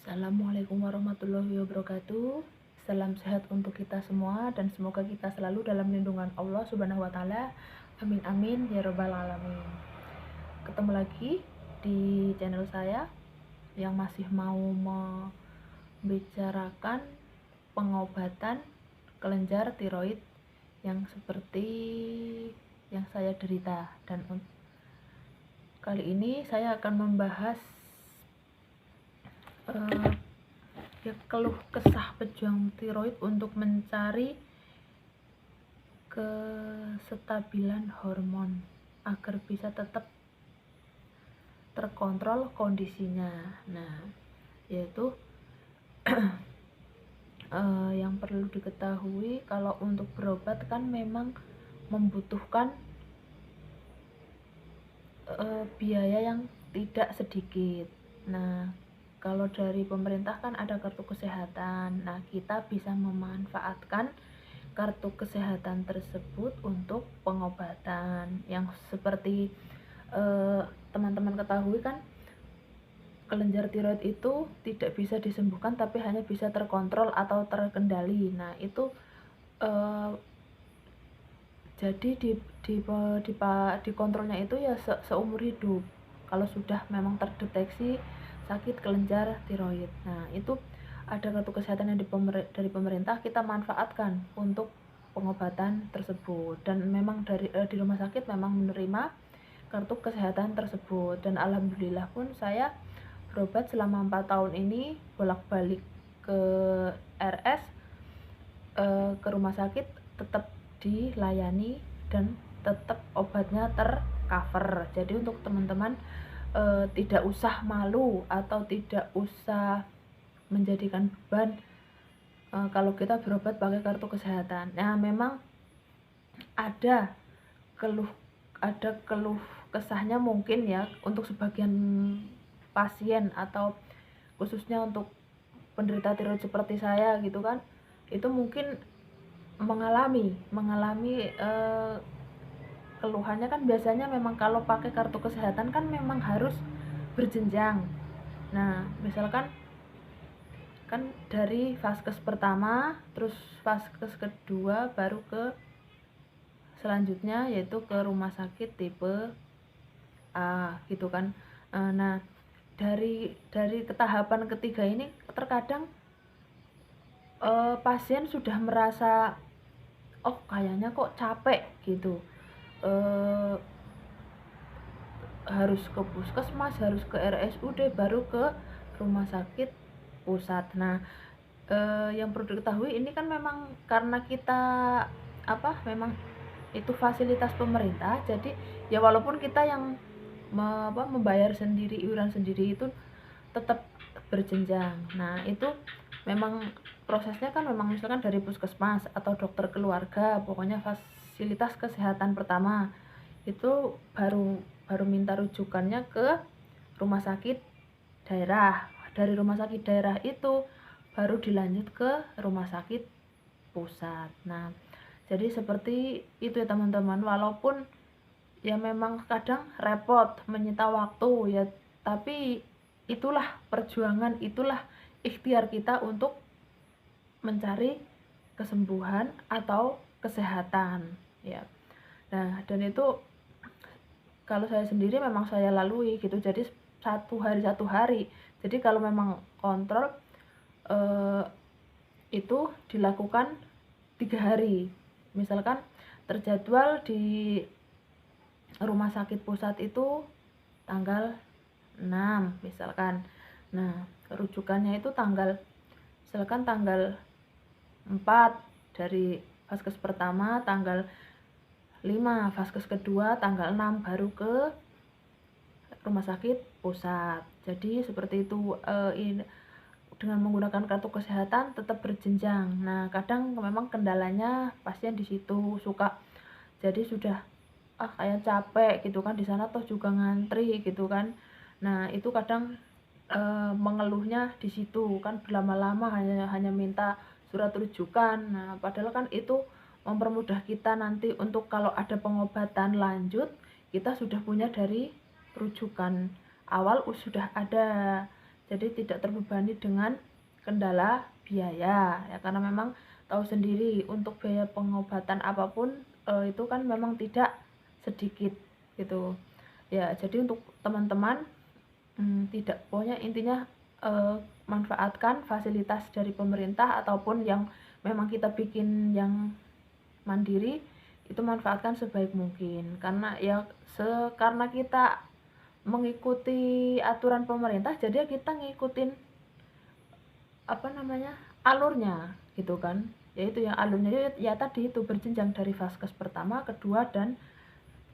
Assalamualaikum warahmatullahi wabarakatuh. Salam sehat untuk kita semua dan semoga kita selalu dalam lindungan Allah Subhanahu wa taala. Amin amin ya rabbal alamin. Ketemu lagi di channel saya yang masih mau membicarakan pengobatan kelenjar tiroid yang seperti yang saya derita, dan kali ini saya akan membahas keluh kesah pejuang tiroid untuk mencari kestabilan hormon agar bisa tetap terkontrol kondisinya. Nah, yaitu yang perlu diketahui kalau untuk berobat kan memang membutuhkan biaya yang tidak sedikit. Nah, kalau dari pemerintah kan ada kartu kesehatan. Nah, kita bisa memanfaatkan kartu kesehatan tersebut untuk pengobatan yang seperti teman-teman ketahui kan, kelenjar tiroid itu tidak bisa disembuhkan tapi hanya bisa terkontrol atau terkendali. Nah, itu jadi di kontrolnya itu ya seumur hidup kalau sudah memang terdeteksi sakit kelenjar tiroid. Nah, itu ada kartu kesehatan yang dari pemerintah, kita manfaatkan untuk pengobatan tersebut, dan memang di rumah sakit memang menerima kartu kesehatan tersebut, dan alhamdulillah pun saya berobat selama 4 tahun ini bolak-balik ke RS, ke rumah sakit, tetap dilayani dan tetap obatnya tercover. Jadi untuk teman-teman tidak usah malu atau tidak usah menjadikan beban kalau kita berobat pakai kartu kesehatan. Nah, memang ada keluh kesahnya mungkin ya untuk sebagian pasien atau khususnya untuk penderita tiroid seperti saya gitu kan, itu mungkin mengalami keluhannya kan biasanya memang kalau pakai kartu kesehatan kan memang harus berjenjang. Nah, misalkan kan dari vaskes pertama, terus vaskes kedua, baru ke selanjutnya yaitu ke rumah sakit tipe A gitu kan. Nah, dari ketahapan ketiga ini terkadang pasien sudah merasa oh kayaknya kok capek gitu, harus ke puskesmas, harus ke RSUD, baru ke rumah sakit pusat. Nah, yang perlu diketahui ini kan memang karena kita memang itu fasilitas pemerintah, jadi ya walaupun kita yang membayar sendiri, iuran sendiri, itu tetap berjenjang. Nah, itu memang prosesnya kan memang misalkan dari puskesmas atau dokter keluarga, pokoknya fasilitas kesehatan pertama itu baru minta rujukannya ke rumah sakit daerah. Dari rumah sakit daerah itu baru dilanjut ke rumah sakit pusat. Nah, jadi seperti itu ya teman-teman, walaupun ya memang kadang repot, menyita waktu ya, tapi itulah perjuangan, itulah ikhtiar kita untuk mencari kesembuhan atau kesehatan ya. Nah, dan itu kalau saya sendiri memang saya lalui gitu, jadi satu hari. Jadi kalau memang kontrol itu dilakukan 3 hari. Misalkan terjadwal di rumah sakit pusat itu tanggal 6 misalkan. Nah, rujukannya itu misalkan tanggal 4 dari vaskes pertama, tanggal 5 vaskes kedua, tanggal 6 baru ke rumah sakit pusat. Jadi seperti itu, dengan menggunakan kartu kesehatan tetap berjenjang. Nah, kadang memang kendalanya pasien di situ suka jadi sudah kayak capek gitu kan, di sana toh juga ngantri gitu kan. Nah, itu kadang mengeluhnya di situ kan, berlama-lama hanya minta surat rujukan. Nah, padahal kan itu mempermudah kita nanti untuk kalau ada pengobatan lanjut, kita sudah punya dari rujukan awal sudah ada. Jadi tidak terbebani dengan kendala biaya ya, karena memang tahu sendiri untuk biaya pengobatan apapun itu kan memang tidak sedikit gitu ya. Jadi untuk teman-teman tidak, pokoknya intinya manfaatkan fasilitas dari pemerintah ataupun yang memang kita bikin yang mandiri, itu manfaatkan sebaik mungkin, karena ya karena kita mengikuti aturan pemerintah, jadi kita ngikutin apa namanya, alurnya gitu kan, yaitu yang alurnya ya tadi itu berjenjang dari vaskes pertama, kedua, dan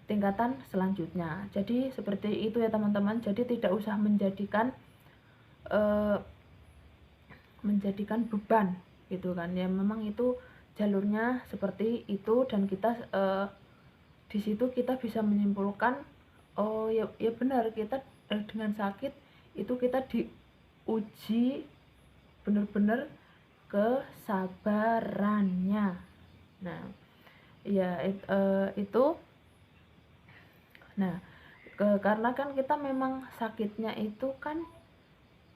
tingkatan selanjutnya. Jadi seperti itu ya teman-teman. Jadi tidak usah eh, menjadikan beban gitu kan ya, memang itu jalurnya seperti itu, dan kita di situ kita bisa menyimpulkan, oh ya, ya benar, kita dengan sakit itu kita diuji benar-benar kesabarannya. Nah ya itu. Nah karena kan kita memang sakitnya itu kan,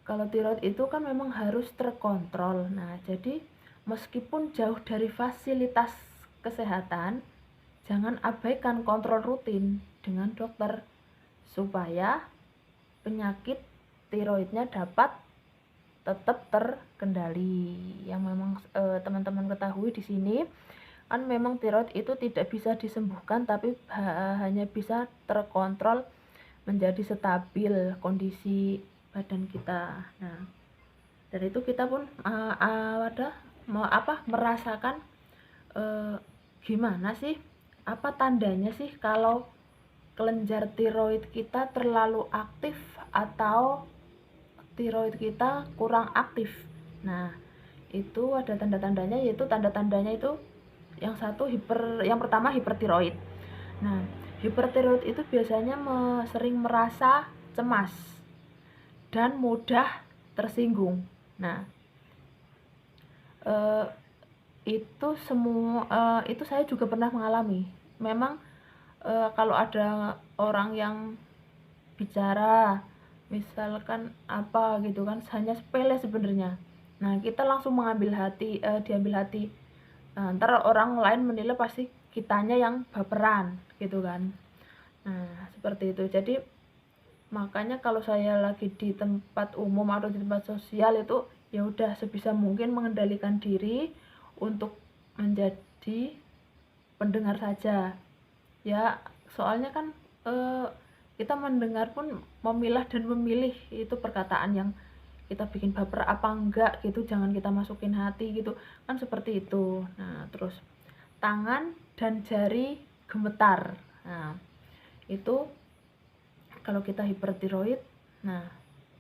kalau tiroid itu kan memang harus terkontrol. Nah jadi meskipun jauh dari fasilitas kesehatan, jangan abaikan kontrol rutin dengan dokter supaya penyakit tiroidnya dapat tetap terkendali. Yang memang teman-teman ketahui di sini kan memang tiroid itu tidak bisa disembuhkan, tapi hanya bisa terkontrol menjadi stabil kondisi badan kita. Nah dari itu kita pun merasakan gimana sih, apa tandanya sih kalau kelenjar tiroid kita terlalu aktif atau tiroid kita kurang aktif. Nah itu ada tanda-tandanya, yaitu tanda-tandanya itu yang pertama hipertiroid. Nah hipertiroid itu biasanya sering merasa cemas dan mudah tersinggung. Nah itu semua itu saya juga pernah mengalami. Memang kalau ada orang yang bicara misalkan apa gitu kan, hanya sepele sebenarnya, nah kita langsung diambil hati. Nah, ntar orang lain menilai pasti kitanya yang baperan gitu kan. Nah seperti itu. Jadi makanya kalau saya lagi di tempat umum atau di tempat sosial itu ya udah sebisa mungkin mengendalikan diri untuk menjadi pendengar saja ya. Soalnya kan kita mendengar pun memilah dan memilih itu perkataan yang kita bikin baper apa enggak gitu, jangan kita masukin hati gitu kan, seperti itu. Nah terus tangan dan jari gemetar. Nah itu kalau kita hipertiroid, nah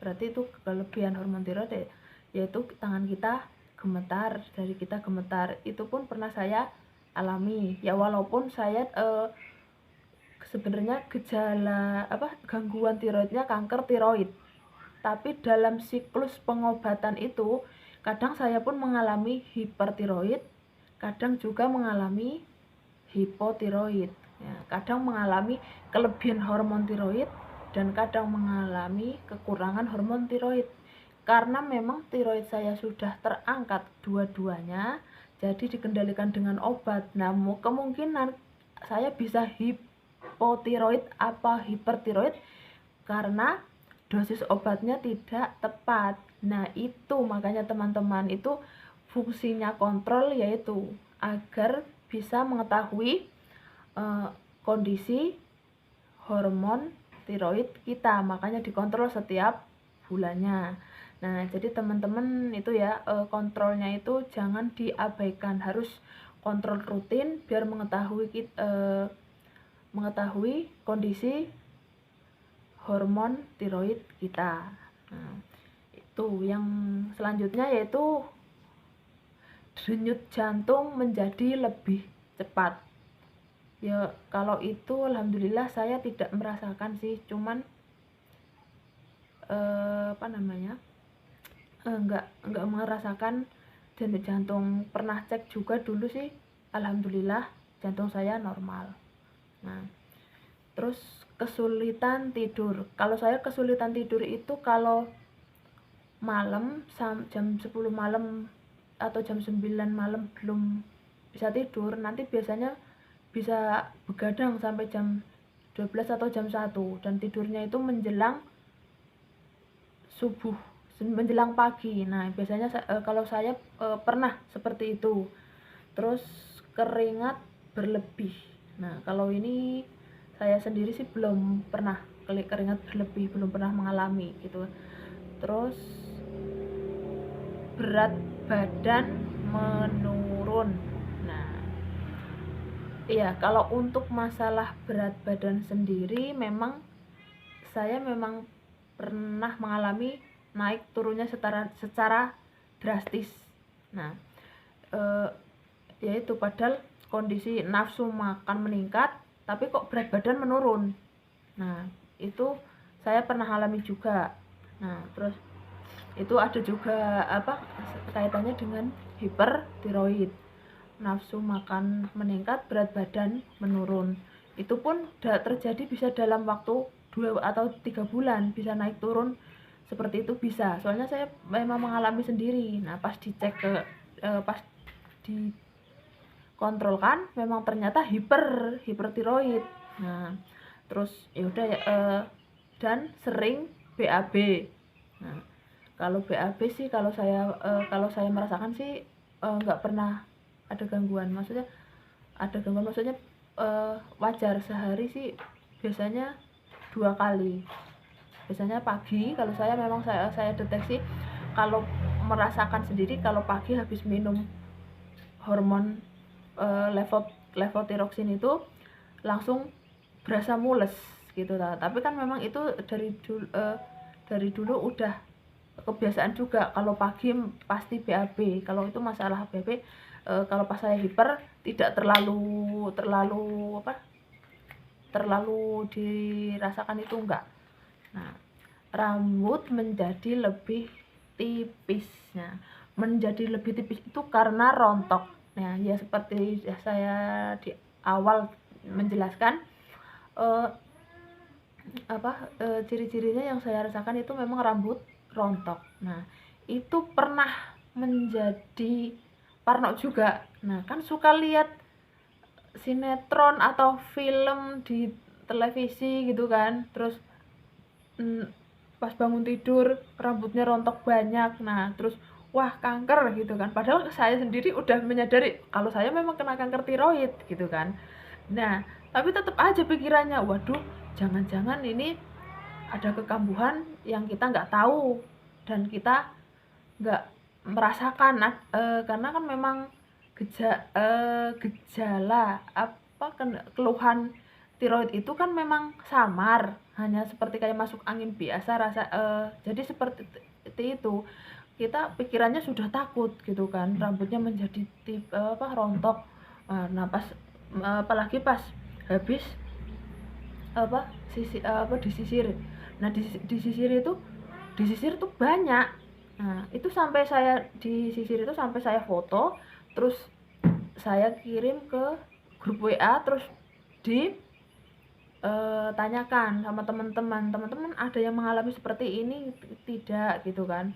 berarti itu kelebihan hormon tiroid, yaitu tangan kita gemetar, jari kita gemetar. Itu pun pernah saya alami ya, walaupun saya sebenarnya gejala gangguan tiroidnya kanker tiroid, tapi dalam siklus pengobatan itu kadang saya pun mengalami hipertiroid, kadang juga mengalami hipotiroid ya, kadang mengalami kelebihan hormon tiroid dan kadang mengalami kekurangan hormon tiroid. Karena memang tiroid saya sudah terangkat dua-duanya, jadi dikendalikan dengan obat. Nah kemungkinan saya bisa hipotiroid apa hipertiroid karena dosis obatnya tidak tepat. Nah itu makanya teman-teman, itu fungsinya kontrol, yaitu agar bisa mengetahui kondisi hormon tiroid kita, makanya dikontrol setiap bulannya. Nah jadi teman-teman itu ya, kontrolnya itu jangan diabaikan, harus kontrol rutin biar mengetahui kondisi hormon tiroid kita. Nah itu yang selanjutnya, yaitu denyut jantung menjadi lebih cepat. Ya kalau itu alhamdulillah saya tidak merasakan sih, cuman enggak merasakan denyut jantung. Pernah cek juga dulu sih, alhamdulillah jantung saya normal. Nah terus kesulitan tidur. Kalau saya kesulitan tidur itu kalau malam jam 10 malam atau jam 9 malam belum bisa tidur, nanti biasanya bisa begadang sampai jam 12 atau jam 1, dan tidurnya itu menjelang subuh, menjelang pagi. Nah, biasanya kalau saya pernah seperti itu. Terus keringat berlebih. Nah, kalau ini saya sendiri sih belum pernah keringat berlebih, belum pernah mengalami gitu. Terus berat badan menurun. Nah, iya, kalau untuk masalah berat badan sendiri memang saya memang pernah mengalami naik turunnya secara drastis. Nah, yaitu padahal kondisi nafsu makan meningkat, tapi kok berat badan menurun. Nah, itu saya pernah alami juga. Nah, terus itu ada juga kaitannya dengan hipertiroid. Nafsu makan meningkat, berat badan menurun. Itu pun terjadi bisa dalam waktu 2 atau 3 bulan, bisa naik turun seperti itu bisa. Soalnya saya memang mengalami sendiri. Nah, pas dicek pas dikontrolkan memang ternyata hipertiroid. Nah, terus ya udah ya, dan sering BAB. Nah, kalau BAB sih kalau saya merasakan sih nggak pernah ada gangguan. Maksudnya wajar, sehari sih biasanya 2 kali. Biasanya pagi, kalau saya memang saya deteksi kalau merasakan sendiri kalau pagi habis minum hormon levotiroksin itu langsung berasa mules gitu. Tapi kan memang itu dari dulu udah kebiasaan juga, kalau pagi pasti BAB. Kalau itu masalah BAB, kalau pas saya hiper tidak terlalu dirasakan itu enggak. Nah, rambut menjadi lebih tipis. Nah, menjadi lebih tipis itu karena rontok. Nah, ya seperti saya di awal menjelaskan, ciri-cirinya yang saya rasakan itu memang rambut rontok. Nah, itu pernah menjadi parno juga. Nah, kan suka lihat sinetron atau film di televisi gitu kan, terus pas bangun tidur rambutnya rontok banyak. Nah, terus wah, kanker gitu kan, padahal saya sendiri udah menyadari kalau saya memang kena kanker tiroid gitu kan. Nah, tapi tetap aja pikirannya, waduh, jangan-jangan ini ada kekambuhan yang kita nggak tahu dan kita nggak merasakan. Karena kan memang gejala keluhan tiroid itu kan memang samar, hanya seperti kayak masuk angin biasa jadi seperti itu. Kita pikirannya sudah takut gitu kan, rambutnya menjadi rontok. Nah, apalagi pas habis disisir. Nah, disisir itu banyak. Nah, itu sampai saya disisir itu sampai saya foto, terus saya kirim ke grup WA, terus tanyakan sama teman-teman ada yang mengalami seperti ini tidak gitu kan.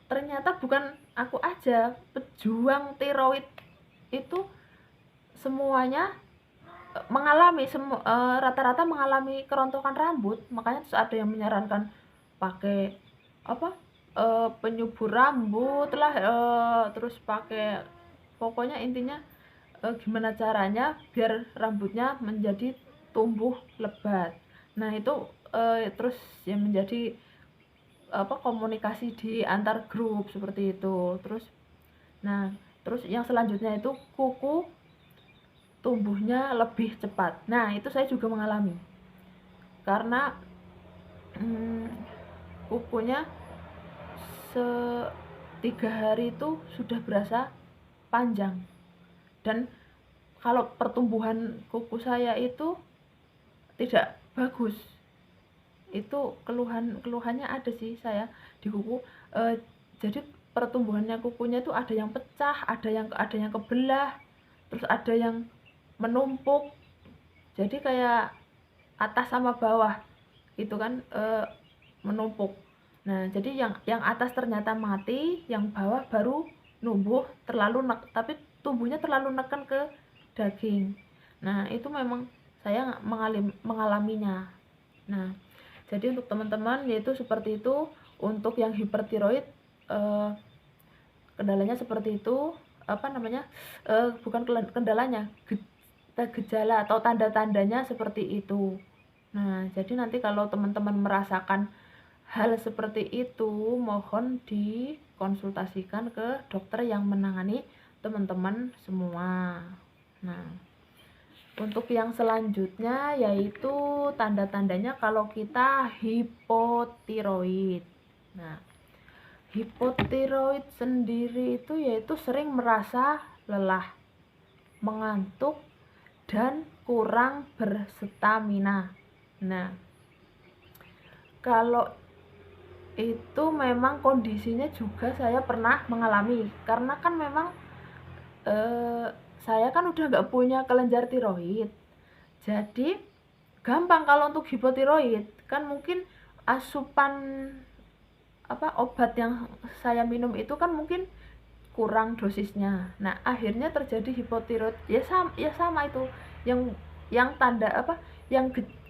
Ternyata bukan aku aja, pejuang tiroid itu semuanya mengalami, rata-rata mengalami kerontokan rambut. Makanya terus ada yang menyarankan pakai penyubur rambut lah, terus pakai, pokoknya intinya gimana caranya biar rambutnya menjadi tumbuh lebat. Nah, itu terus yang menjadi komunikasi di antar grup seperti itu. Terus yang selanjutnya itu kuku tumbuhnya lebih cepat. Nah, itu saya juga mengalami. Karena kukunya 3 hari itu sudah berasa panjang. Dan kalau pertumbuhan kuku saya itu tidak bagus. Itu keluhannya ada sih saya di kuku. Jadi pertumbuhannya kukunya itu ada yang pecah, ada yang kebelah, terus ada yang menumpuk. Jadi kayak atas sama bawah itu kan menumpuk. Nah, jadi yang atas ternyata mati, yang bawah baru numbuh tapi tumbuhnya terlalu neken ke daging. Nah, itu memang saya mengalaminya. Nah, jadi untuk teman-teman yaitu seperti itu. Untuk yang hipertiroid kendalanya seperti itu, bukan kendalanya, gejala atau tanda-tandanya seperti itu. Nah, jadi nanti kalau teman-teman merasakan hal seperti itu, mohon dikonsultasikan ke dokter yang menangani teman-teman semua. Nah, untuk yang selanjutnya yaitu tanda-tandanya kalau kita hipotiroid. Nah, hipotiroid sendiri itu yaitu sering merasa lelah, mengantuk, dan kurang berstamina. Nah, kalau itu memang kondisinya juga saya pernah mengalami, karena kan memang saya kan udah nggak punya kelenjar tiroid, jadi gampang kalau untuk hipotiroid. Kan mungkin asupan obat yang saya minum itu kan mungkin kurang dosisnya. Nah, akhirnya terjadi hipotiroid. Ya sama itu. Yang tanda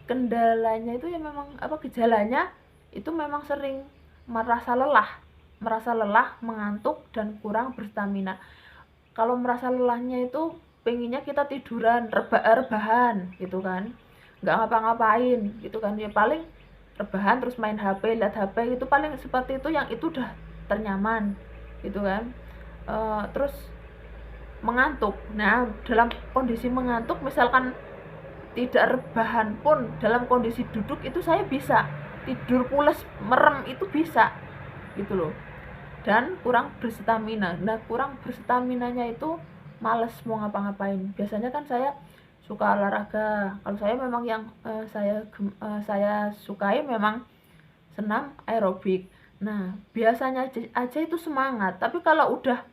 kendalanya itu ya memang gejalanya itu memang sering merasa lelah, mengantuk, dan kurang berstamina. Kalau merasa lelahnya itu pengennya kita tiduran, rebahan gitu kan, nggak ngapa-ngapain gitu kan, ya paling rebahan terus main HP, lihat HP, itu paling seperti itu, yang itu udah ternyaman gitu kan. Terus mengantuk. Nah, dalam kondisi mengantuk, misalkan tidak rebahan pun, dalam kondisi duduk itu saya bisa tidur pules, merem itu bisa gitu loh. Dan kurang berstamina. Nah, kurang berstaminanya itu males mau ngapa-ngapain. Biasanya kan saya suka olahraga. Kalau saya memang yang saya sukai memang senam aerobik. Nah, biasanya aja itu semangat, tapi kalau udah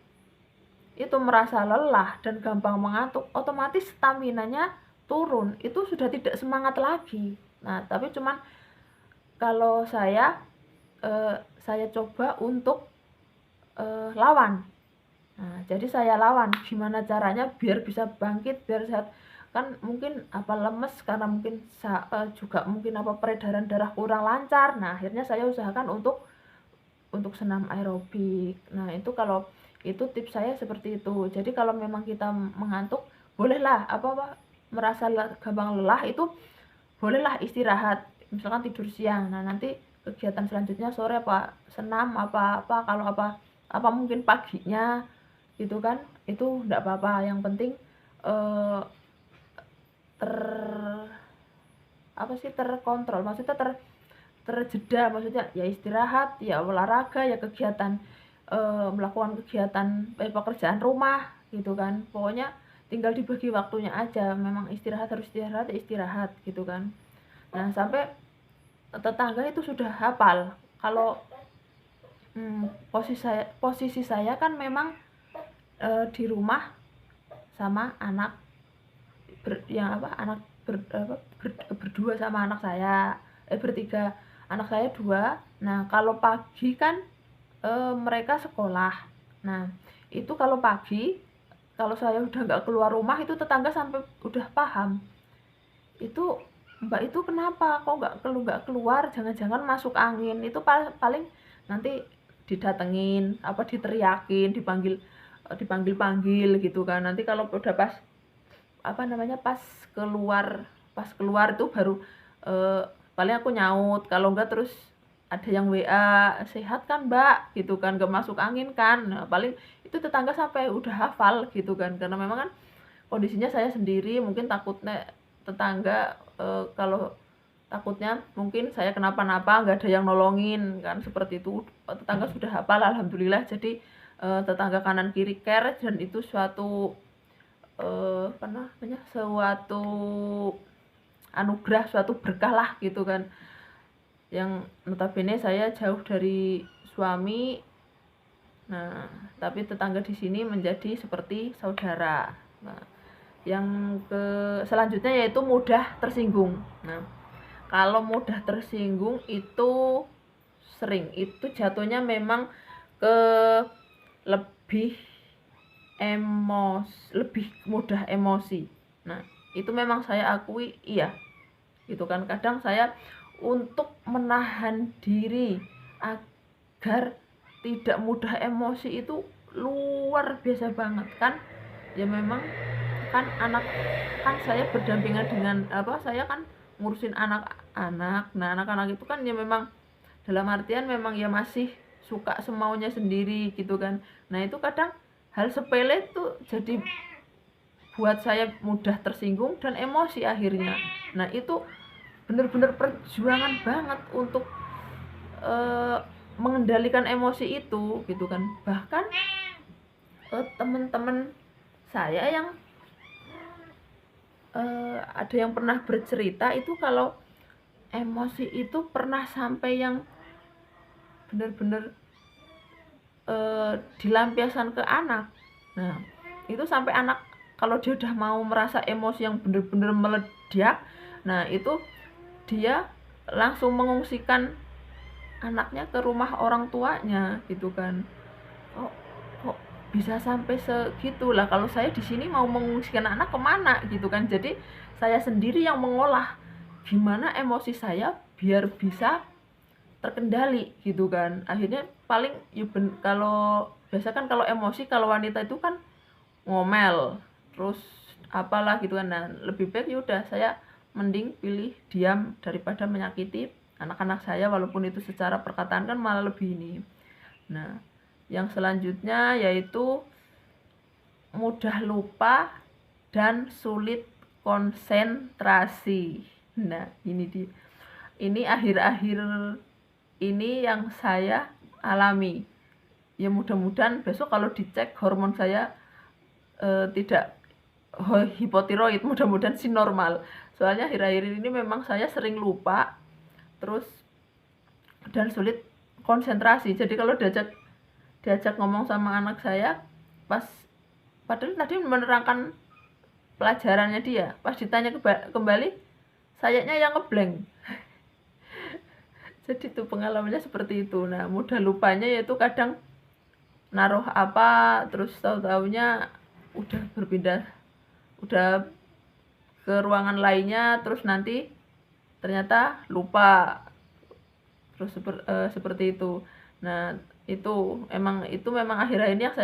itu merasa lelah dan gampang mengantuk, otomatis staminanya turun, itu sudah tidak semangat lagi. Nah, tapi cuman kalau saya coba untuk lawan. Nah, jadi saya lawan, gimana caranya biar bisa bangkit, biar sehat. Kan mungkin lemes karena mungkin juga mungkin peredaran darah kurang lancar. Nah, akhirnya saya usahakan untuk senam aerobik. Nah, itu kalau itu tips saya seperti itu. Jadi kalau memang kita mengantuk, bolehlah merasa gampang lelah, itu bolehlah istirahat. Misalkan tidur siang. Nah, nanti kegiatan selanjutnya sore senam kalau mungkin paginya gitu kan, itu enggak apa-apa. Yang penting terkontrol, maksudnya terjeda, maksudnya ya istirahat, ya olahraga, ya kegiatan melakukan kegiatan pekerjaan rumah gitu kan. Pokoknya tinggal dibagi waktunya aja. Memang harus istirahat gitu kan. Nah, sampai tetangga itu sudah hafal kalau posisi saya kan memang di rumah sama anak berdua sama anak saya, bertiga, anak saya 2. Nah, kalau pagi kan mereka sekolah. Nah, itu kalau pagi, kalau saya udah nggak keluar rumah, itu tetangga sampai udah paham. Itu Mbak itu kenapa kok nggak keluar, jangan-jangan masuk angin. Itu paling nanti didatengin, diteriakin, dipanggil gitu kan. Nanti kalau udah pas pas keluar itu baru paling aku nyaut. Kalau enggak terus ada yang WA, sehat kan Mbak gitu kan, gak masuk angin kan. Nah, paling itu tetangga sampai udah hafal gitu kan, karena memang kan kondisinya saya sendiri, mungkin takutnya tetangga kalau takutnya mungkin saya kenapa-napa nggak ada yang nolongin kan, seperti itu. Tetangga sudah hafal alhamdulillah. Jadi tetangga kanan kiri care, dan itu suatu suatu anugerah, suatu berkah lah gitu kan, yang notabene saya jauh dari suami. Nah, tapi tetangga di sini menjadi seperti saudara. Nah, yang selanjutnya yaitu mudah tersinggung. Nah, kalau mudah tersinggung itu sering itu jatuhnya memang ke lebih lebih mudah emosi. Nah, itu memang saya akui iya. Gitu kan. Kadang saya untuk menahan diri agar tidak mudah emosi itu luar biasa banget kan. Ya memang kan saya berdampingan dengan saya kan ngurusin anak-anak. Nah, anak-anak itu kan ya memang dalam artian memang ya masih suka semaunya sendiri gitu kan. Nah, itu kadang hal sepele tuh jadi buat saya mudah tersinggung dan emosi akhirnya. Nah, itu benar-benar perjuangan banget untuk mengendalikan emosi itu gitu kan. Bahkan teman-teman saya yang ada yang pernah bercerita itu kalau emosi itu pernah sampai yang benar-benar dilampiaskan ke anak. Nah, itu sampai anak kalau dia udah mau merasa emosi yang benar-benar meledak, nah itu dia langsung mengungsikan anaknya ke rumah orang tuanya gitu kan. Kok bisa sampai segitulah. Kalau saya di sini mau mengungsikan anak kemana gitu kan. Jadi saya sendiri yang mengolah gimana emosi saya biar bisa terkendali gitu kan. Akhirnya paling kalau biasa kan kalau emosi kalau wanita itu kan ngomel terus apalah gitu kan. Nah, lebih baik udah saya mending pilih diam daripada menyakiti anak-anak saya, walaupun itu secara perkataan kan malah lebih ini. Nah, yang selanjutnya yaitu mudah lupa dan sulit konsentrasi. Nah, ini akhir-akhir ini yang saya alami. Ya mudah-mudahan besok kalau dicek hormon saya tidak hipotiroid, mudah-mudahan sih normal. Soalnya akhir-akhir ini memang saya sering lupa terus dan sulit konsentrasi. Jadi kalau diajak ngomong sama anak saya padahal tadi menerangkan pelajarannya dia, pas ditanya kembali sayanya yang ngeblank. Jadi itu pengalamannya seperti itu. Nah, mudah lupanya yaitu kadang naruh apa terus tahu-taunya udah ke ruangan lainnya, terus nanti ternyata lupa terus seperti itu. Nah, itu memang akhir-akhir ini yang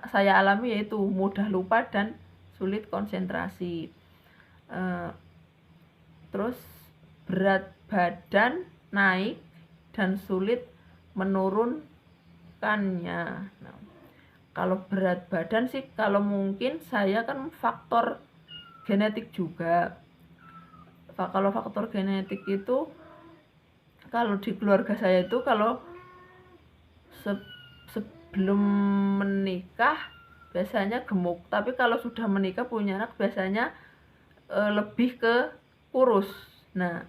saya alami, yaitu mudah lupa dan sulit konsentrasi. Terus berat badan naik dan sulit menurunkannya. Nah, kalau berat badan sih kalau mungkin saya kan faktor genetik juga. Kalau faktor genetik itu kalau di keluarga saya itu kalau sebelum menikah biasanya gemuk, tapi kalau sudah menikah punya anak biasanya lebih ke kurus. Nah,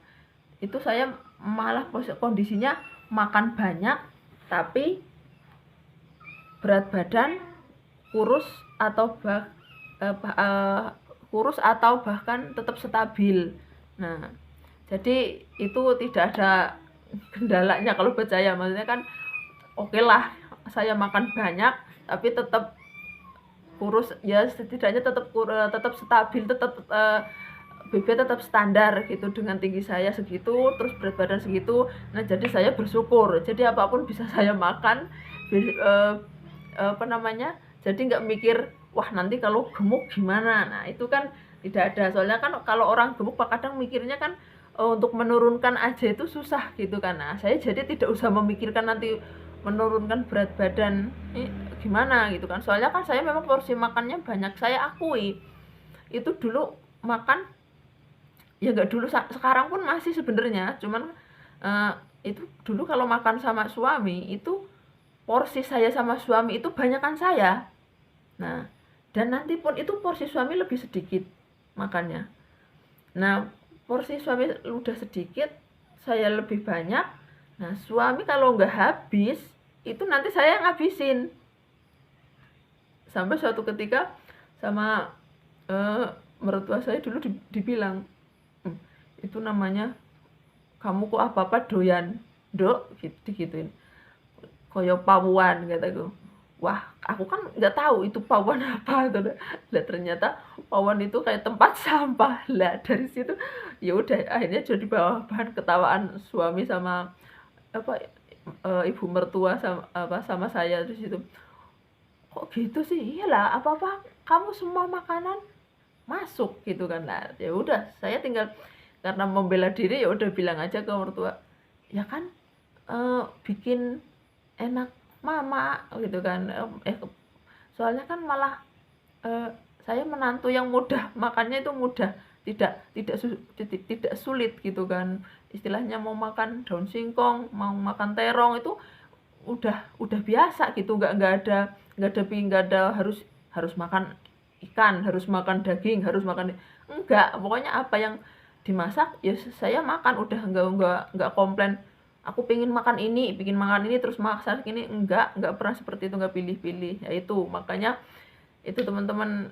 itu saya malah kondisinya makan banyak tapi berat badan kurus atau bahkan tetap stabil. Nah, jadi itu tidak ada kendalanya kalau buat saya. Maksudnya kan oke lah saya makan banyak tapi tetap kurus, ya setidaknya tetap stabil, tetap BB tetap standar gitu dengan tinggi saya segitu, terus berat badan segitu. Nah, jadi saya bersyukur. Jadi apapun bisa saya makan, jadi nggak mikir wah nanti kalau gemuk gimana. Nah, itu kan tidak ada. Soalnya kan kalau orang gemuk kadang mikirnya kan untuk menurunkan aja itu susah gitu kan. Nah, saya jadi tidak usah memikirkan nanti menurunkan berat badan gimana gitu kan. Soalnya kan saya memang porsi makannya banyak. Saya akui itu dulu makan ya nggak dulu, sekarang pun masih sebenarnya, cuman itu dulu kalau makan sama suami itu porsi saya sama suami itu banyakan saya. Nah, dan nanti pun itu porsi suami lebih sedikit makannya. Nah, porsi suami udah sedikit, saya lebih banyak. Nah, suami kalau nggak habis, itu nanti saya ngabisin. Sampai suatu ketika sama mertua saya dulu dibilang, itu namanya kamu kok apa-apa doyan. Dok, gitu digituin. Koyo pawuan kataku. Wah, aku kan nggak tahu itu pawuan apa gitu. Lah ternyata pawuan itu kayak tempat sampah. Lah dari situ ya udah akhirnya jadi bahan ketawaan suami sama apa ibu mertua sama apa sama saya di situ. Kok gitu sih? Iyalah, apa-apa kamu semua makanan masuk gitu kan. Lah ya udah saya tinggal karena membela diri ya udah bilang aja ke mertua, ya kan bikin enak mama gitu kan. Soalnya kan malah eh, saya menantu yang mudah makannya itu mudah, tidak sulit gitu kan. Istilahnya mau makan daun singkong, mau makan terong itu udah biasa gitu, nggak ada harus harus makan ikan, harus makan daging, harus makan, enggak, pokoknya apa yang dimasak ya saya makan, udah nggak komplain aku pengen makan ini terus masak ini, enggak pernah seperti itu, nggak pilih-pilih. Ya itu makanya itu teman-teman,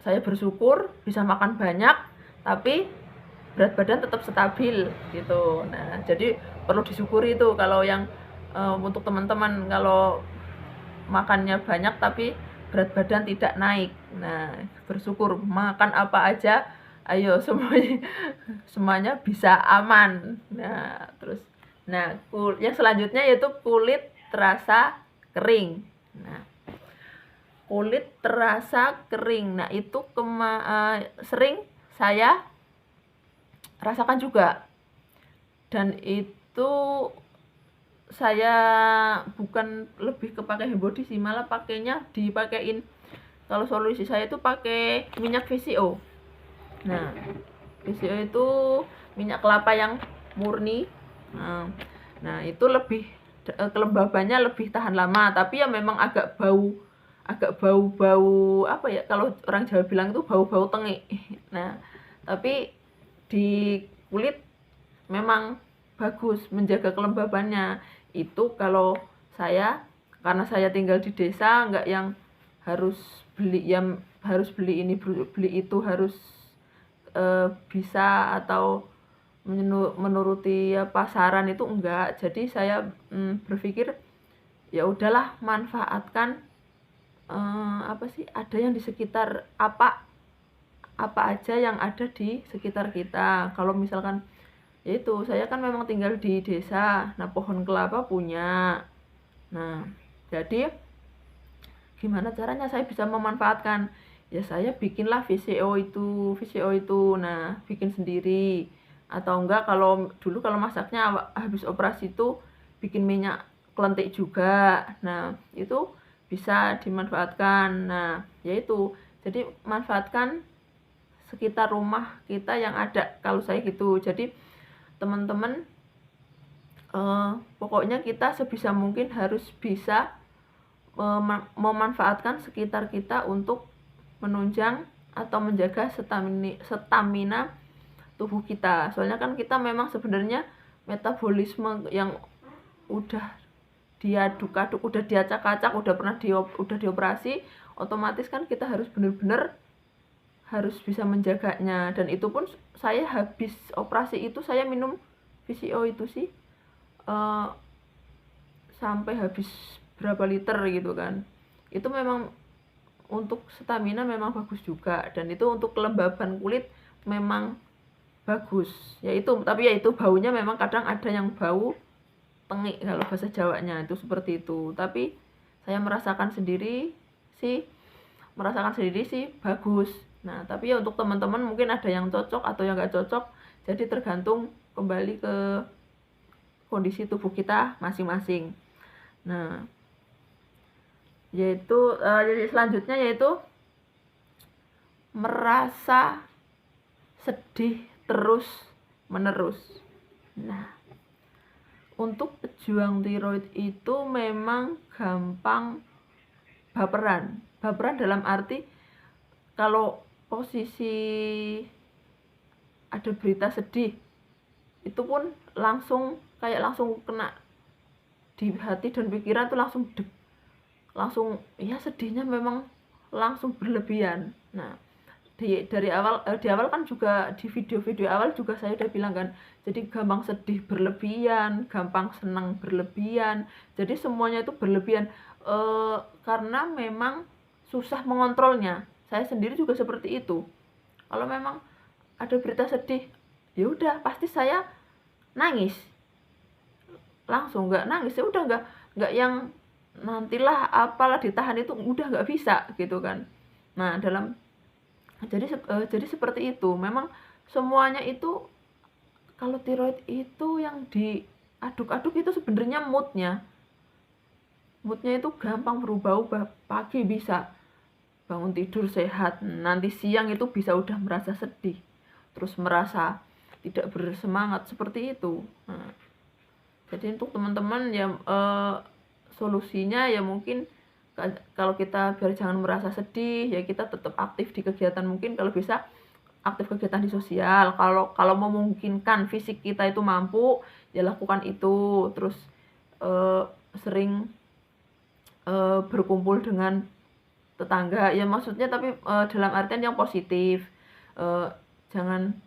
saya bersyukur bisa makan banyak tapi berat badan tetap stabil gitu. Nah jadi perlu disyukuri itu kalau yang untuk teman-teman kalau makannya banyak tapi berat badan tidak naik. Nah, bersyukur makan apa aja, ayo semuanya semuanya bisa aman. Nah, terus yang selanjutnya yaitu kulit terasa kering. Nah, kulit terasa kering. Nah, itu sering saya rasakan juga. Dan itu saya bukan lebih ke pakai hand body sih, malah dipakein, kalau solusi saya itu pakai minyak VCO. Nah, VCO itu minyak kelapa yang murni. Nah itu lebih kelembabannya lebih tahan lama, tapi ya memang agak bau apa ya, kalau orang Jawa bilang itu bau-bau tengik. Nah tapi di kulit memang bagus menjaga kelembabannya. Itu kalau saya, karena saya tinggal di desa, nggak yang harus beli ini beli itu, harus bisa atau menuruti pasaran itu enggak. Jadi saya berpikir ya udahlah, manfaatkan apa sih, ada yang di sekitar, apa aja yang ada di sekitar kita. Kalau misalkan yaitu saya kan memang tinggal di desa, nah pohon kelapa punya. Nah jadi gimana caranya saya bisa memanfaatkan, ya saya bikinlah VCO itu, nah bikin sendiri. Atau enggak, kalau dulu kalau masaknya habis operasi itu bikin minyak kelentik juga. Nah itu bisa dimanfaatkan. Nah yaitu, jadi manfaatkan sekitar rumah kita yang ada, kalau saya gitu. Jadi teman-teman, pokoknya kita sebisa mungkin harus bisa memanfaatkan sekitar kita untuk menunjang atau menjaga stamina tubuh kita. Soalnya kan kita memang sebenarnya metabolisme yang udah diaduk-aduk, udah diacak-acak, udah dioperasi, otomatis kan kita harus benar-benar harus bisa menjaganya. Dan itu pun saya habis operasi itu saya minum VCO itu sih sampai habis berapa liter gitu kan. Itu memang untuk stamina memang bagus juga, dan itu untuk kelembaban kulit memang bagus. Tapi itu baunya memang kadang ada yang bau tengik kalau bahasa Jawanya itu seperti itu. Tapi saya merasakan sendiri sih bagus. Nah tapi ya untuk teman-teman mungkin ada yang cocok atau yang nggak cocok, jadi tergantung kembali ke kondisi tubuh kita masing-masing. Nah jadi selanjutnya yaitu merasa sedih terus menerus. Nah untuk pejuang tiroid itu memang gampang baperan dalam arti kalau posisi ada berita sedih itu pun langsung kena di hati dan pikiran tuh langsung ya sedihnya memang langsung berlebihan. Nah di awal kan juga di video-video awal juga saya udah bilang kan, jadi gampang sedih berlebihan, gampang senang berlebihan, jadi semuanya itu berlebihan, karena memang susah mengontrolnya. Saya sendiri juga seperti itu. Kalau memang ada berita sedih, ya udah pasti saya nangis langsung, nggak nangis ya udah, nggak yang nantilah apalah ditahan, itu udah nggak bisa gitu kan. Nah jadi seperti itu. Memang semuanya itu, kalau tiroid itu yang diaduk-aduk itu sebenarnya moodnya itu gampang berubah-ubah. Pagi bisa bangun tidur sehat, nanti siang itu bisa udah merasa sedih, terus merasa tidak bersemangat seperti itu. Nah, jadi untuk teman-teman ya, solusinya ya mungkin kalau kita biar jangan merasa sedih ya kita tetap aktif di kegiatan, mungkin kalau bisa aktif kegiatan di sosial, kalau memungkinkan fisik kita itu mampu ya lakukan itu. Terus sering berkumpul dengan tetangga ya, maksudnya tapi dalam artian yang positif, jangan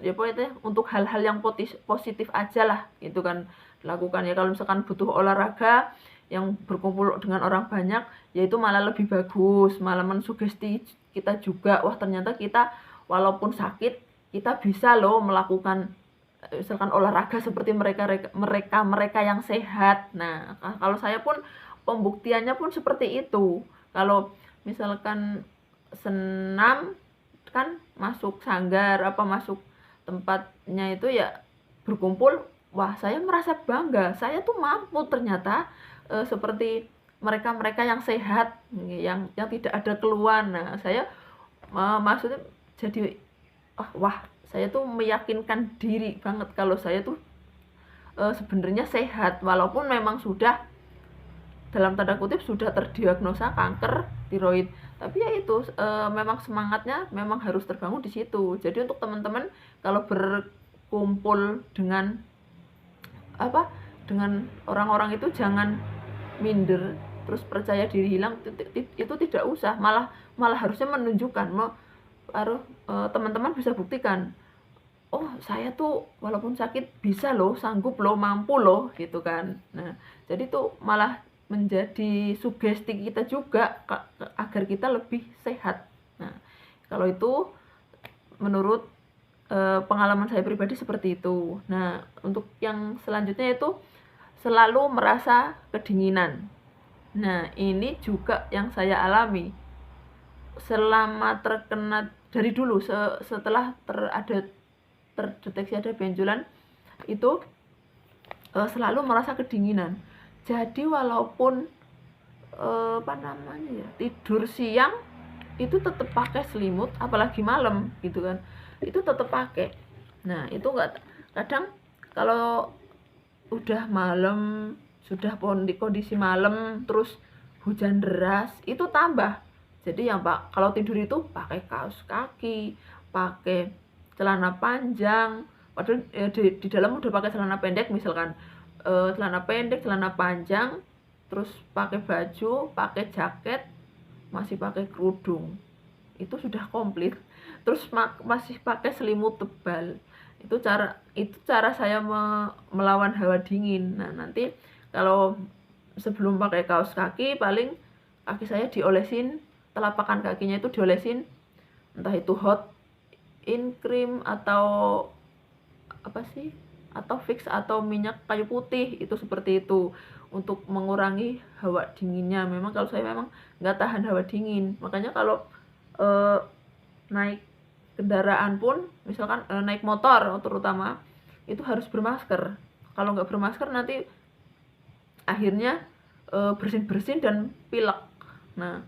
ya pokoknya untuk hal-hal yang positif aja lah gitu kan lakukan ya. Kalau misalkan butuh olahraga yang berkumpul dengan orang banyak ya itu malah lebih bagus, malah mensugesti kita juga, wah ternyata kita walaupun sakit kita bisa loh melakukan misalkan olahraga seperti mereka yang sehat. Nah kalau saya pun pembuktiannya pun seperti itu. Kalau misalkan senam kan masuk sanggar masuk tempatnya itu ya berkumpul, wah saya merasa bangga, saya tuh mampu ternyata seperti mereka yang sehat, yang tidak ada keluhan. Nah saya maksudnya jadi wah saya tuh meyakinkan diri banget kalau saya tuh sebenarnya sehat, walaupun memang sudah dalam tanda kutip sudah terdiagnosa kanker tiroid. Tapi ya itu memang semangatnya memang harus terbangun di situ. Jadi untuk teman-teman kalau berkumpul dengan dengan orang-orang itu jangan minder terus percaya diri hilang, itu tidak usah, malah harusnya menunjukkan teman-teman bisa buktikan, oh saya tuh walaupun sakit bisa loh, sanggup loh, mampu loh gitu kan. Nah jadi tuh malah menjadi sugesti kita juga agar kita lebih sehat. Nah kalau itu menurut pengalaman saya pribadi seperti itu. Nah untuk yang selanjutnya itu selalu merasa kedinginan. Nah ini juga yang saya alami selama terkena dari dulu, setelah terdeteksi ada benjolan itu selalu merasa kedinginan. Jadi walaupun tidur siang itu tetap pakai selimut, apalagi malam gitu kan, itu tetap pakai. Nah itu enggak, kadang kalau udah malam, sudah kondisi malam terus hujan deras itu tambah. Jadi yang kalau tidur itu pakai kaos kaki, pakai celana panjang, padahal di dalam udah pakai celana pendek misalkan, celana pendek, celana panjang, terus pakai baju, pakai jaket, masih pakai kerudung, itu sudah komplit. Terus masih pakai selimut tebal. Itu cara saya melawan hawa dingin. Nah nanti kalau sebelum pakai kaos kaki, paling kaki saya diolesin, telapakan kakinya itu diolesin entah itu hot in cream atau atau fix atau minyak kayu putih, itu seperti itu untuk mengurangi hawa dinginnya. Memang kalau saya memang nggak tahan hawa dingin, makanya kalau naik kendaraan pun misalkan naik motor terutama itu harus bermasker. Kalau nggak bermasker nanti akhirnya bersin-bersin dan pilek. Nah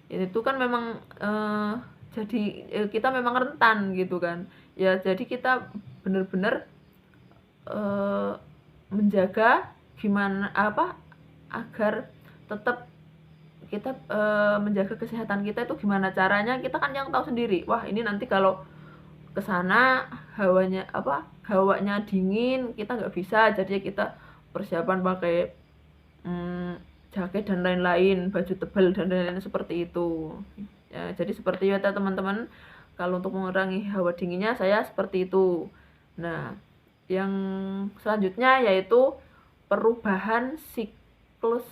itu kan memang jadi kita memang rentan gitu kan ya. Jadi kita benar-benar menjaga gimana agar tetap kita menjaga kesehatan kita itu gimana caranya, kita kan yang tahu sendiri. Wah ini nanti kalau kesana hawanya dingin, kita nggak bisa, jadi kita persiapan pakai jaket dan lain-lain, baju tebal dan lain-lain seperti itu. Ya, jadi seperti itu teman-teman, kalau untuk mengurangi hawa dinginnya saya seperti itu. Nah, yang selanjutnya yaitu perubahan siklus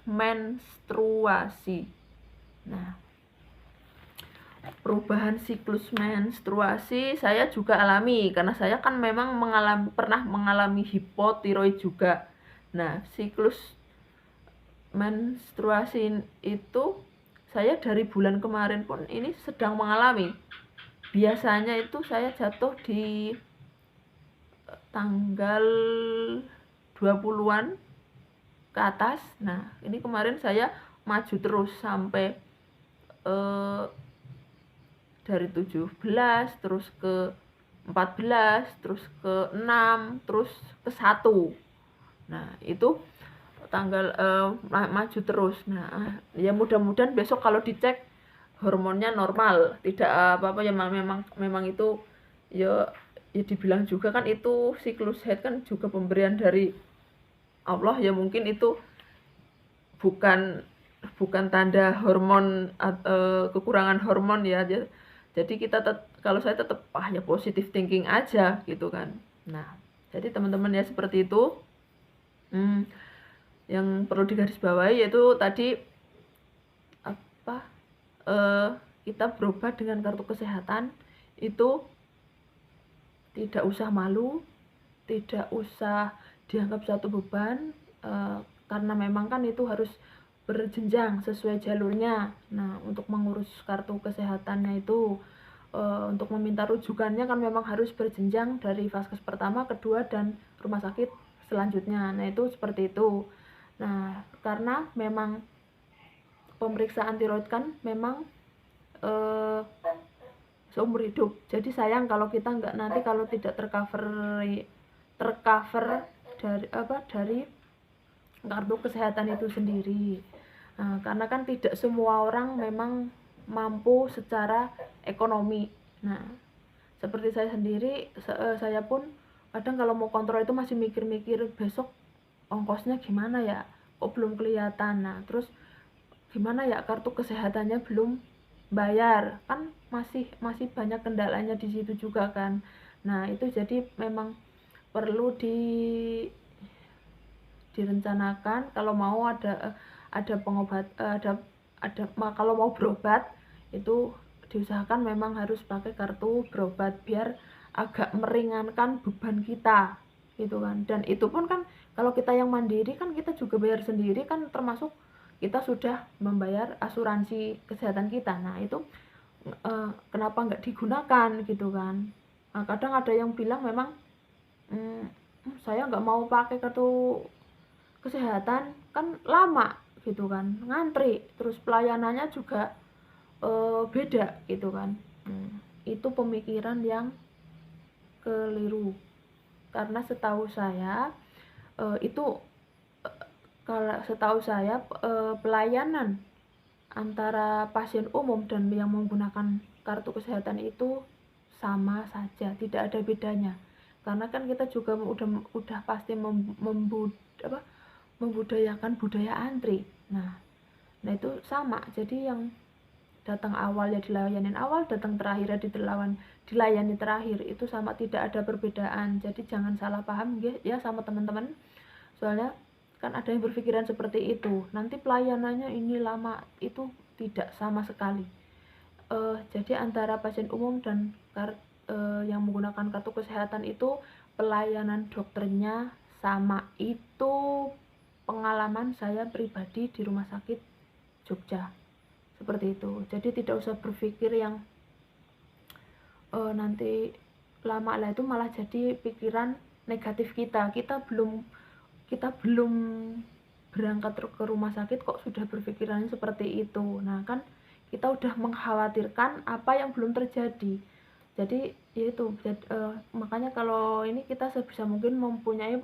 menstruasi. Nah, perubahan siklus menstruasi saya juga alami karena saya kan memang pernah mengalami hipotiroid juga. Nah, siklus menstruasi itu saya dari bulan kemarin pun ini sedang mengalami. Biasanya itu saya jatuh di tanggal 20-an ke atas. Nah, ini kemarin saya maju terus sampai dari 17 terus ke 14 terus ke 6 terus ke 1. Nah, itu tanggal maju terus. Nah, ya mudah-mudahan besok kalau dicek hormonnya normal, tidak apa-apa ya, memang itu ya dibilang juga kan itu siklus haid kan juga pemberian dari Allah ya, mungkin itu bukan tanda hormon atau kekurangan hormon ya. Jadi kita kalau saya tetap ya positive thinking aja gitu kan. Nah, jadi teman-teman ya seperti itu. Yang perlu digarisbawahi yaitu tadi apa, kita berobat dengan kartu kesehatan itu tidak usah malu, tidak usah dianggap satu beban, karena memang kan itu harus berjenjang sesuai jalurnya. Nah, untuk mengurus kartu kesehatannya itu, untuk meminta rujukannya kan memang harus berjenjang dari vaskes pertama, kedua, dan rumah sakit selanjutnya. Nah, itu seperti itu. Nah, karena memang pemeriksaan tiroid kan memang seumur hidup. Jadi sayang kalau kita nanti kalau tidak tercover dari kartu kesehatan itu sendiri. Nah, karena kan tidak semua orang memang mampu secara ekonomi. Nah, seperti saya sendiri, saya pun kadang kalau mau kontrol itu masih mikir-mikir besok ongkosnya gimana ya, kok belum kelihatan. Nah, terus gimana ya kartu kesehatannya belum bayar, kan masih banyak kendalanya di situ juga kan. Nah, itu jadi memang perlu direncanakan kalau mau ada pengobat, kalau mau berobat itu diusahakan memang harus pakai kartu berobat biar agak meringankan beban kita gitu kan. Dan itu pun kan kalau kita yang mandiri kan kita juga bayar sendiri kan, termasuk kita sudah membayar asuransi kesehatan kita. Nah, itu kenapa nggak digunakan gitu kan. Nah, kadang ada yang bilang memang saya nggak mau pakai kartu kesehatan kan lama gitu kan, ngantri, terus pelayanannya juga beda gitu kan. Itu pemikiran yang keliru, karena setahu saya pelayanan antara pasien umum dan yang menggunakan kartu kesehatan itu sama saja, tidak ada bedanya. Karena kan kita juga udah pasti membudayakan budaya antri. Nah itu sama. Jadi yang datang awal ya dilayani awal, datang terakhir ya dilayani terakhir, itu sama, tidak ada perbedaan. Jadi jangan salah paham ya sama teman-teman. Soalnya kan ada yang berpikiran seperti itu, nanti pelayanannya ini lama, itu tidak sama sekali. Jadi antara pasien umum dan yang menggunakan kartu kesehatan itu pelayanan dokternya sama. Itu pengalaman saya pribadi di rumah sakit Jogja seperti itu. Jadi tidak usah berpikir yang nanti lama lah, itu malah jadi pikiran negatif kita belum berangkat ke rumah sakit kok sudah berpikiran seperti itu. Nah kan kita udah mengkhawatirkan apa yang belum terjadi. Jadi yaitu makanya kalau ini kita sebisa mungkin mempunyai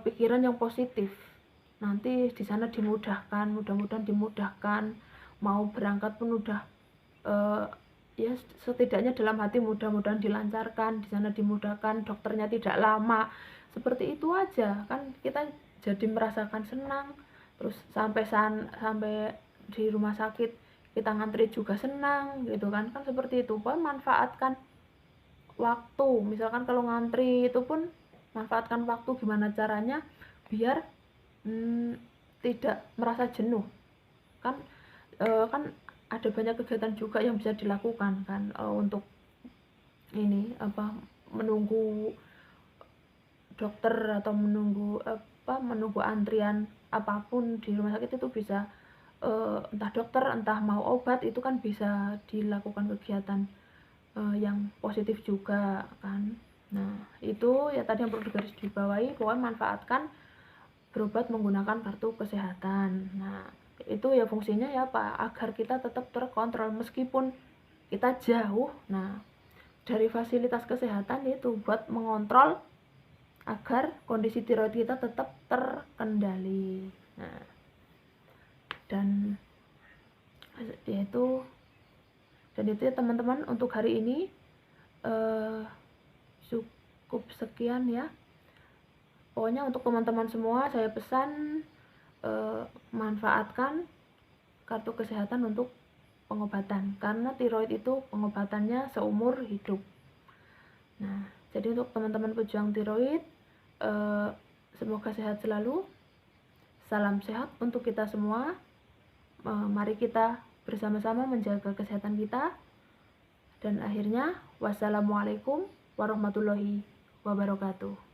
pikiran yang positif. Nanti di sana dimudahkan, mudah-mudahan dimudahkan. Mau berangkat pun udah ya setidaknya dalam hati mudah-mudahan dilancarkan, di sana dimudahkan, dokternya tidak lama. Seperti itu aja kan kita jadi merasakan senang. Terus sampai di rumah sakit kita ngantri juga senang gitu kan, kan seperti itu. Pokoknya manfaatkan waktu, misalkan kalau ngantri itu pun manfaatkan waktu, gimana caranya biar tidak merasa jenuh kan. Kan ada banyak kegiatan juga yang bisa dilakukan kan, untuk ini menunggu dokter atau menunggu antrian apapun di rumah sakit itu bisa, entah dokter entah mau obat, itu kan bisa dilakukan kegiatan yang positif juga kan. Nah itu ya tadi yang perlu digarisbawahi, pokoknya manfaatkan berobat menggunakan kartu kesehatan. Nah itu ya fungsinya ya apa, agar kita tetap terkontrol meskipun kita jauh. Nah dari fasilitas kesehatan itu buat mengontrol agar kondisi tiroid kita tetap terkendali. Nah, dan yaitu ya teman-teman, untuk hari ini cukup sekian ya. Pokoknya untuk teman-teman semua saya pesan, manfaatkan kartu kesehatan untuk pengobatan, karena tiroid itu pengobatannya seumur hidup. Nah jadi untuk teman-teman pejuang tiroid, semoga sehat selalu. Salam sehat untuk kita semua. Mari kita bersama-sama menjaga kesehatan kita. Dan akhirnya, wassalamualaikum warahmatullahi wabarakatuh.